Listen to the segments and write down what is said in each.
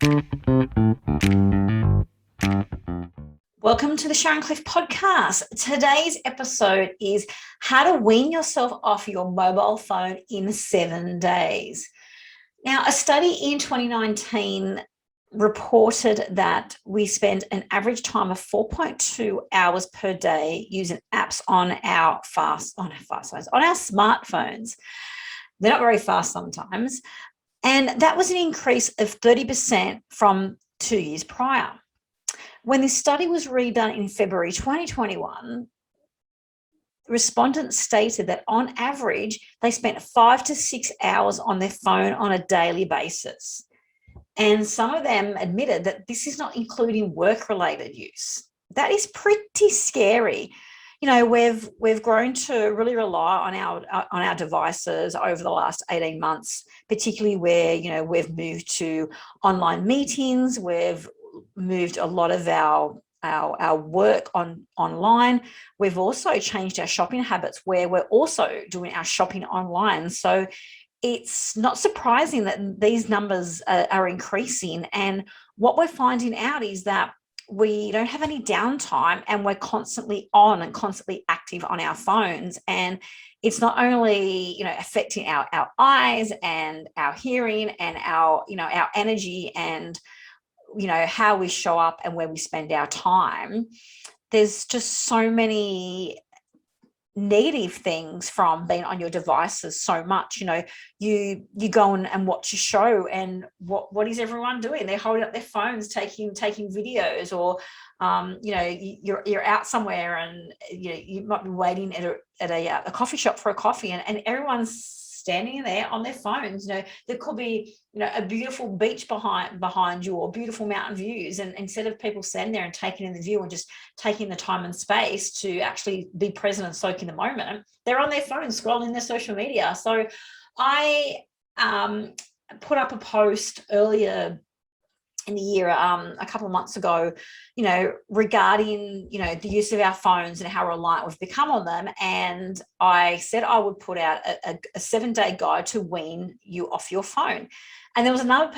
Welcome to the Sharon Cliff podcast. Today's episode is how to wean yourself off your mobile phone in 7 days. Now, a study in 2019 reported that we spend an average time of 4.2 hours per day using apps on our smartphones. They're not very fast sometimes. And that was an increase of 30% from 2 years prior. When this study was redone in February 2021, respondents stated that on average, they spent 5 to 6 hours on their phone on a daily basis. And some of them admitted that this is not including work-related use. That is pretty scary. You know, we've grown to really rely on our devices over the last 18 months, particularly where, you know, we've moved to online meetings, we've moved a lot of our work online. We've also changed our shopping habits where we're also doing our shopping online. So it's not surprising that these numbers are increasing. And what we're finding out is that we don't have any downtime and we're constantly on and constantly active on our phones. And it's not only, you know, affecting our eyes and our hearing and our energy and, you know, how we show up and where we spend our time. There's just so many negative things from being on your devices so much. You know, you go and watch a show, and what is everyone doing? They're holding up their phones taking videos, or you know, you're out somewhere and you know, you might be waiting at a coffee shop for a coffee, and everyone's standing there on their phones. You know, there could be, you know, a beautiful beach behind you or beautiful mountain views, and instead of people standing there and taking in the view and just taking the time and space to actually be present and soak in the moment, they're on their phones scrolling their social media. So I put up a post earlier in the year, a couple of months ago, you know, regarding, you know, the use of our phones and how reliant we've become on them. And I said I would put out a 7-day guide to wean you off your phone. And there was a number of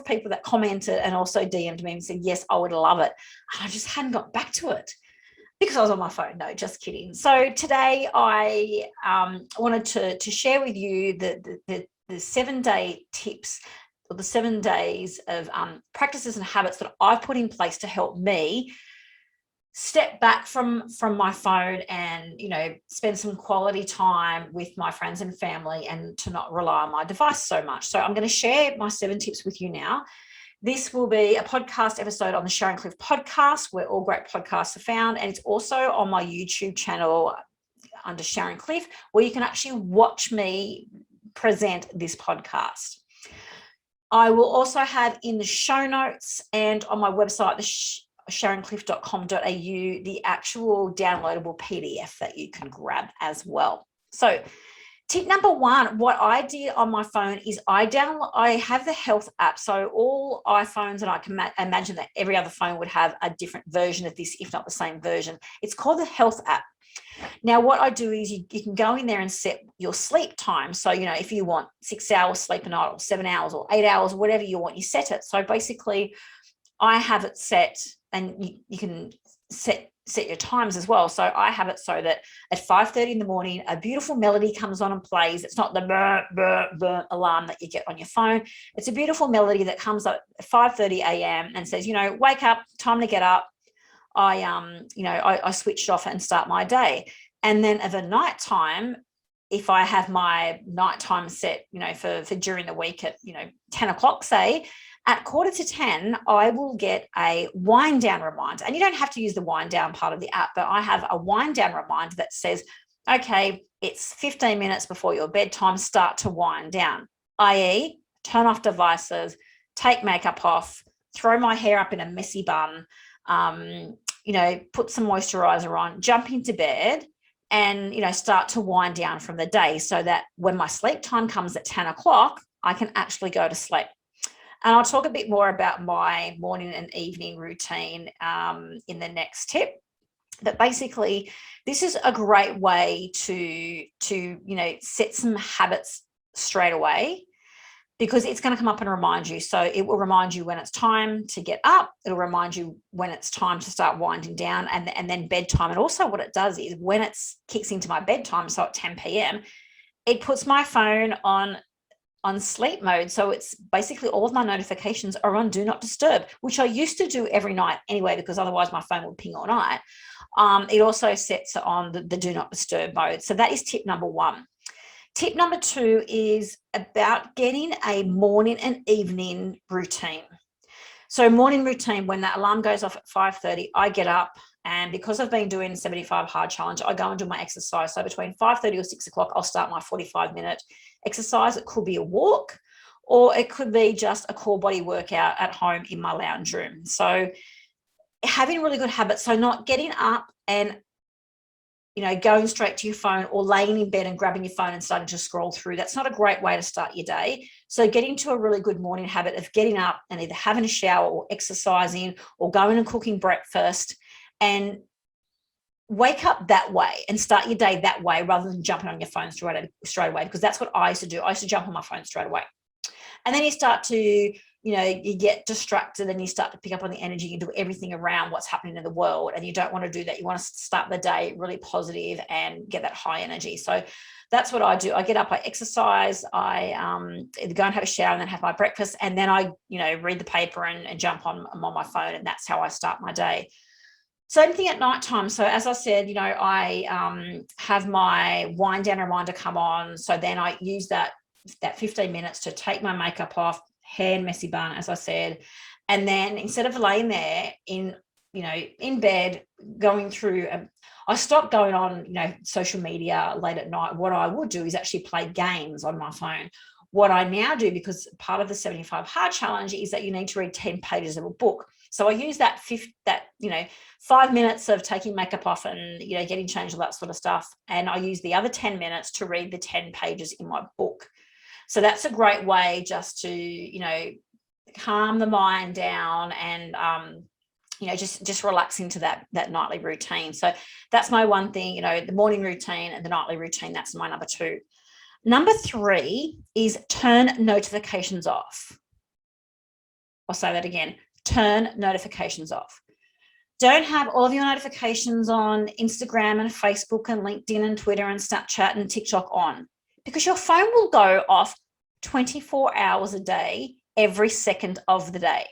people that commented and also DM'd me and said, yes, I would love it. And I just hadn't got back to it because I was on my phone. No, just kidding. So today I wanted to share with you the 7-day tips, or the 7 days of practices and habits that I've put in place to help me step back from my phone and, you know, spend some quality time with my friends and family and to not rely on my device so much. So I'm going to share my 7 tips with you now. This will be a podcast episode on the Sharon Cliff podcast, where all great podcasts are found. And it's also on my YouTube channel under Sharon Cliff, where you can actually watch me present this podcast. I will also have in the show notes and on my website, sharoncliff.com.au, the actual downloadable PDF that you can grab as well. So tip number 1, what I did on my phone is I have the health app. So all iPhones, and I can imagine that every other phone would have a different version of this, if not the same version. It's called the health app. Now, what I do is you can go in there and set your sleep time. So, you know, if you want 6 hours sleep a night or 7 hours or 8 hours, whatever you want, you set it. So basically I have it set, and you can set your times as well. So I have it so that at 5:30 in the morning, a beautiful melody comes on and plays. It's not the burr, burr, burr alarm that you get on your phone. It's a beautiful melody that comes up at 5:30 a.m. and says, you know, wake up, time to get up. I switched off and start my day. And then at the nighttime, if I have my nighttime set, you know, for during the week at, you know, 10 o'clock, say, at 9:45, I will get a wind down reminder. And you don't have to use the wind down part of the app, but I have a wind down reminder that says, okay, it's 15 minutes before your bedtime, start to wind down, i.e. turn off devices, take makeup off, throw my hair up in a messy bun, you know, put some moisturizer on, jump into bed, and, you know, start to wind down from the day, so that when my sleep time comes at 10 o'clock, I can actually go to sleep. And I'll talk a bit more about my morning and evening routine in the next tip. But basically, this is a great way to you know, set some habits straight away, because it's going to come up and remind you. So it will remind you when it's time to get up. It'll remind you when it's time to start winding down, and then bedtime. And also what it does is when it kicks into my bedtime, so at 10 p.m., it puts my phone on sleep mode. So it's basically all of my notifications are on do not disturb, which I used to do every night anyway, because otherwise my phone would ping all night. It also sets it on the do not disturb mode. So that is tip number one. Tip number two is about getting a morning and evening routine. So morning routine, when that alarm goes off at 5:30, I get up, and because I've been doing 75 hard challenge, I go and do my exercise. So between 5:30 or 6 o'clock, I'll start my 45-minute exercise. It could be a walk, or it could be just a core body workout at home in my lounge room. So having really good habits, so not getting up and going straight to your phone, or laying in bed and grabbing your phone and starting to scroll through. That's not a great way to start your day. So get into a really good morning habit of getting up and either having a shower or exercising or going and cooking breakfast, and wake up that way and start your day that way, rather than jumping on your phone straight away, because that's what I used to do. I used to jump on my phone straight away. And then you start to, you get distracted, and you start to pick up on the energy and do everything around what's happening in the world. And you don't want to do that. You want to start the day really positive and get that high energy. So that's what I do. I get up, I exercise, I either go and have a shower and then have my breakfast. And then I, read the paper and jump on my phone. And that's how I start my day. Same thing at nighttime. So as I said, I have my wind down reminder come on. So then I use that 15 minutes to take my makeup off, hair and messy bun, as I said. And then instead of laying there in bed going through, I stopped going on, social media late at night. What I would do is actually play games on my phone. What I now do, because part of the 75 hard challenge is that you need to read 10 pages of a book. So I use that 5 minutes of taking makeup off and, getting changed, all that sort of stuff. And I use the other 10 minutes to read the 10 pages in my book. So that's a great way just to, calm the mind down and, just relax into that nightly routine. So that's my one thing, the morning routine and the nightly routine. That's my number two. Number three is turn notifications off. I'll say that again. Turn notifications off. Don't have all of your notifications on Instagram and Facebook and LinkedIn and Twitter and Snapchat and TikTok on, because your phone will go off 24 hours a day, every second of the day.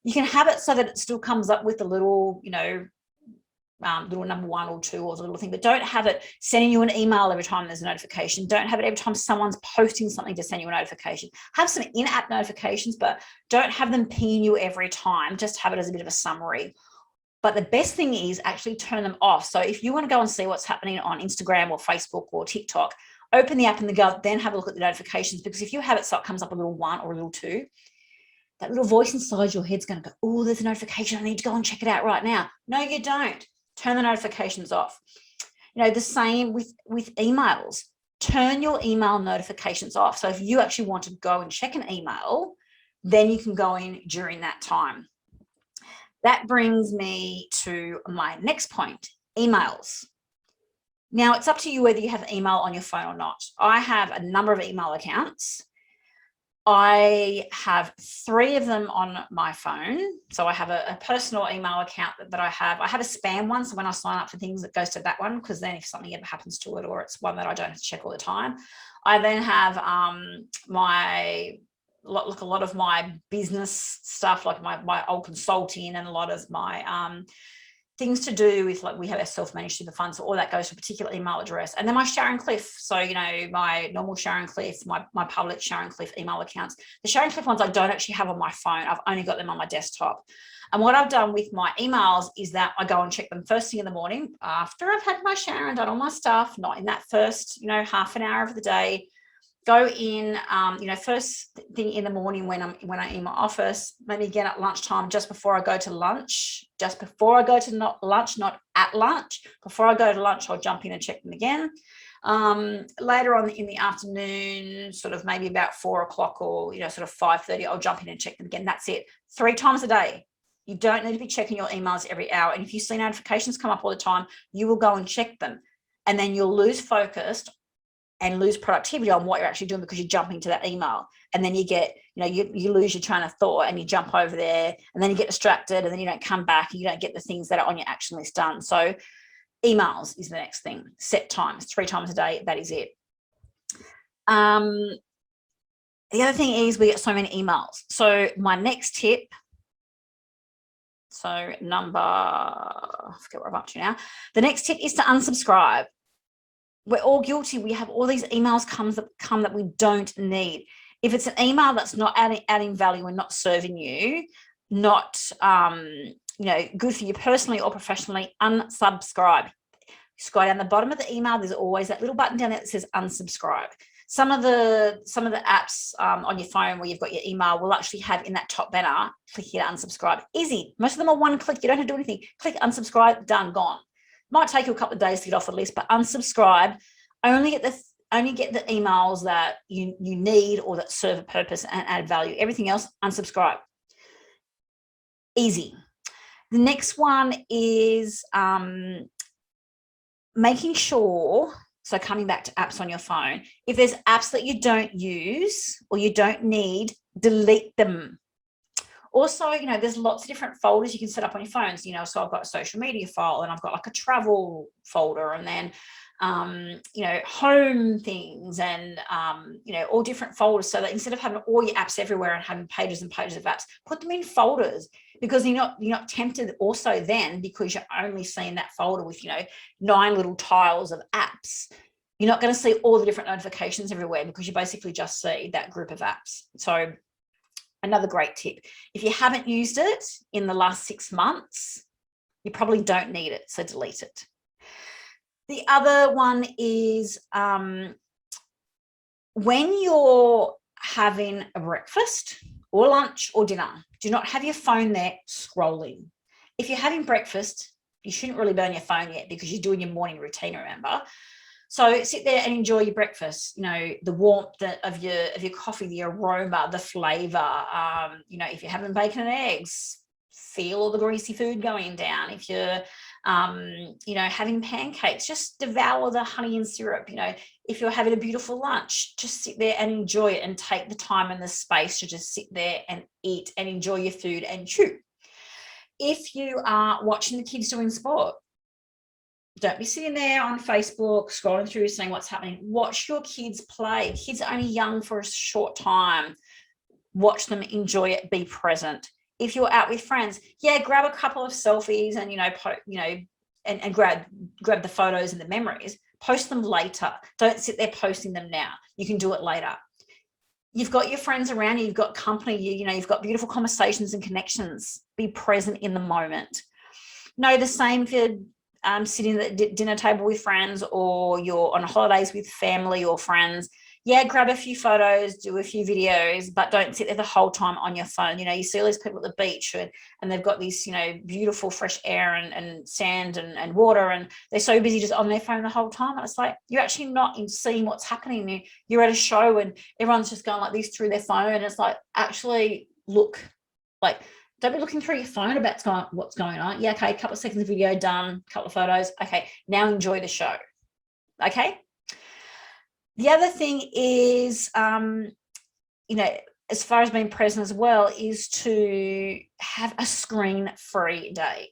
You can have it so that it still comes up with the little, little number 1 or 2 or the little thing, but don't have it sending you an email every time there's a notification. Don't have it every time someone's posting something to send you a notification. Have some in-app notifications, but don't have them pinging you every time. Just have it as a bit of a summary. But the best thing is actually turn them off. So if you want to go and see what's happening on Instagram or Facebook or TikTok, open the app and then have a look at the notifications, because if you have it so it comes up a little 1 or a little 2, that little voice inside your head's going to go, oh, there's a notification. I need to go and check it out right now. No, you don't. Turn the notifications off. The same with emails. Turn your email notifications off. So if you actually want to go and check an email, then you can go in during that time. That brings me to my next point, emails. Now, it's up to you whether you have email on your phone or not. I have a number of email accounts. I have 3 of them on my phone. So I have a personal email account that I have. I have a spam one. So when I sign up for things, it goes to that one, because then if something ever happens to it, or it's one that I don't have to check all the time. I then have a lot of my business stuff, like my old consulting, and a lot of my things to do with, like, we have a self-managed super fund, so all that goes to a particular email address. And then my Sharon Cliff, so my normal Sharon Cliff, my public Sharon Cliff email accounts. The Sharon Cliff ones I don't actually have on my phone. I've only got them on my desktop. And what I've done with my emails is that I go and check them first thing in the morning after I've had my shower and done all my stuff, not in that first half an hour of the day. Go in, first thing in the morning when I'm in my office, maybe again at lunchtime, just before I go to lunch, not at lunch. Before I go to lunch, I'll jump in and check them again. Later on in the afternoon, sort of maybe about 4 o'clock or, sort of 5:30, I'll jump in and check them again. That's it. 3 times a day. You don't need to be checking your emails every hour. And if you see notifications come up all the time, you will go and check them. And then you'll lose focus and lose productivity on what you're actually doing because you're jumping to that email. And then you get, you lose your train of thought and you jump over there, and then you get distracted, and then you don't come back and you don't get the things that are on your action list done. So emails is the next thing. Set times, 3 times a day. That is it. The other thing is we get so many emails. So my next tip, I forget what I'm up to now. The next tip is to unsubscribe. We're all guilty. We have all these emails come that we don't need. If it's an email that's not adding value and not serving you, not good for you personally or professionally, unsubscribe. Scroll down the bottom of the email. There's always that little button down there that says unsubscribe. Some of the apps on your phone where you've got your email will actually have in that top banner, click here to unsubscribe. Easy. Most of them are one click. You don't have to do anything. Click unsubscribe, done, gone. Might take you a couple of days to get off the list, but unsubscribe. Only get the emails that you need or that serve a purpose and add value. Everything else, unsubscribe. Easy. The next one is making sure, so coming back to apps on your phone, if there's apps that you don't use or you don't need, delete them. Also, there's lots of different folders you can set up on your phones. So I've got a social media file, and I've got like a travel folder, and then home things, and all different folders, so that instead of having all your apps everywhere and having pages and pages of apps, put them in folders, because you're not tempted also then, because you're only seeing that folder with 9 little tiles of apps. You're not going to see all the different notifications everywhere, because you basically just see that group of apps. So another great tip, if you haven't used it in the last 6 months, you probably don't need it, so delete it. The other one is when you're having a breakfast or lunch or dinner, do not have your phone there scrolling. If you're having breakfast, you shouldn't really be on your phone yet, because you're doing your morning routine, remember? So sit there and enjoy your breakfast, the warmth of your coffee, the aroma, the flavor. If you're having bacon and eggs, feel all the greasy food going down. If you're having pancakes, just devour the honey and syrup. If you're having a beautiful lunch, just sit there and enjoy it, and take the time and the space to just sit there and eat and enjoy your food and chew. If you are watching the kids doing sport, don't be sitting there on Facebook scrolling through saying what's happening. Watch your kids play. Kids are only young for a short time. Watch them, enjoy it, be present. If you're out with friends, grab a couple of selfies and and grab the photos and the memories. Post them later. Don't sit there posting them now. You can do it later. You've got your friends around you. You've got company. You've got beautiful conversations and connections. Be present in the moment. No, the same if you're sitting at the dinner table with friends, or you're on holidays with family or friends. Grab a few photos, do a few videos, but don't sit there the whole time on your phone. You see all these people at the beach and they've got this, beautiful fresh air and sand and water, and they're so busy just on their phone the whole time. And it's like, you're actually not seeing what's happening. You're at a show and everyone's just going like this through their phone. And it's like, actually look, like, don't be looking through your phone about what's going on. A couple of seconds of video done, a couple of photos. Okay, now enjoy the show. Okay. The other thing is, as far as being present as well, is to have a screen-free day.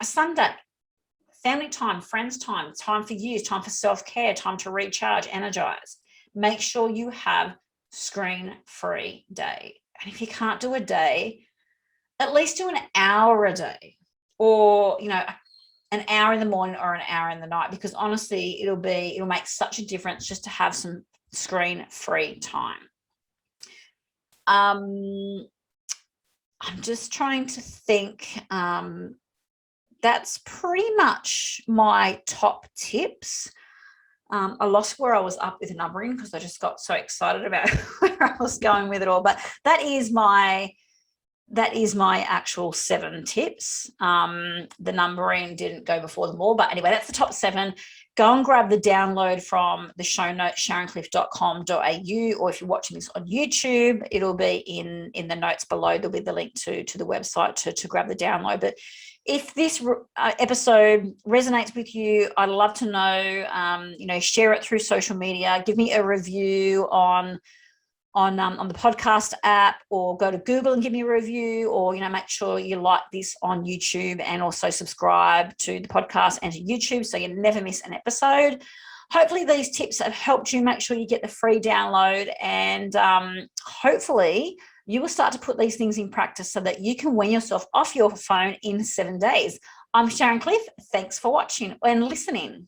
A Sunday, family time, friends time, time for you, time for self-care, time to recharge, energize. Make sure you have screen-free day. And if you can't do a day, at least do an hour a day, or, an hour in the morning or an hour in the night, because honestly, it'll make such a difference just to have some screen-free time. I'm just trying to think. That's pretty much my top tips. I lost where I was up with numbering because I just got so excited about where I was going with it all. But that is my actual 7 tips. The numbering didn't go before them all, but anyway, that's the top 7. go and grab the download from the show notes, sharoncliffe.com.au, or if you're watching this on YouTube, it'll be in the notes below. There'll be the link to the website to grab the download. But if this episode resonates with you, I'd love to know, share it through social media, give me a review on the podcast app, or go to Google and give me a review, or, make sure you like this on YouTube, and also subscribe to the podcast and to YouTube so you never miss an episode. Hopefully these tips have helped you. Make sure you get the free download, and hopefully you will start to put these things in practice so that you can wean yourself off your phone in 7 days. I'm Sharon Cliff. Thanks for watching and listening.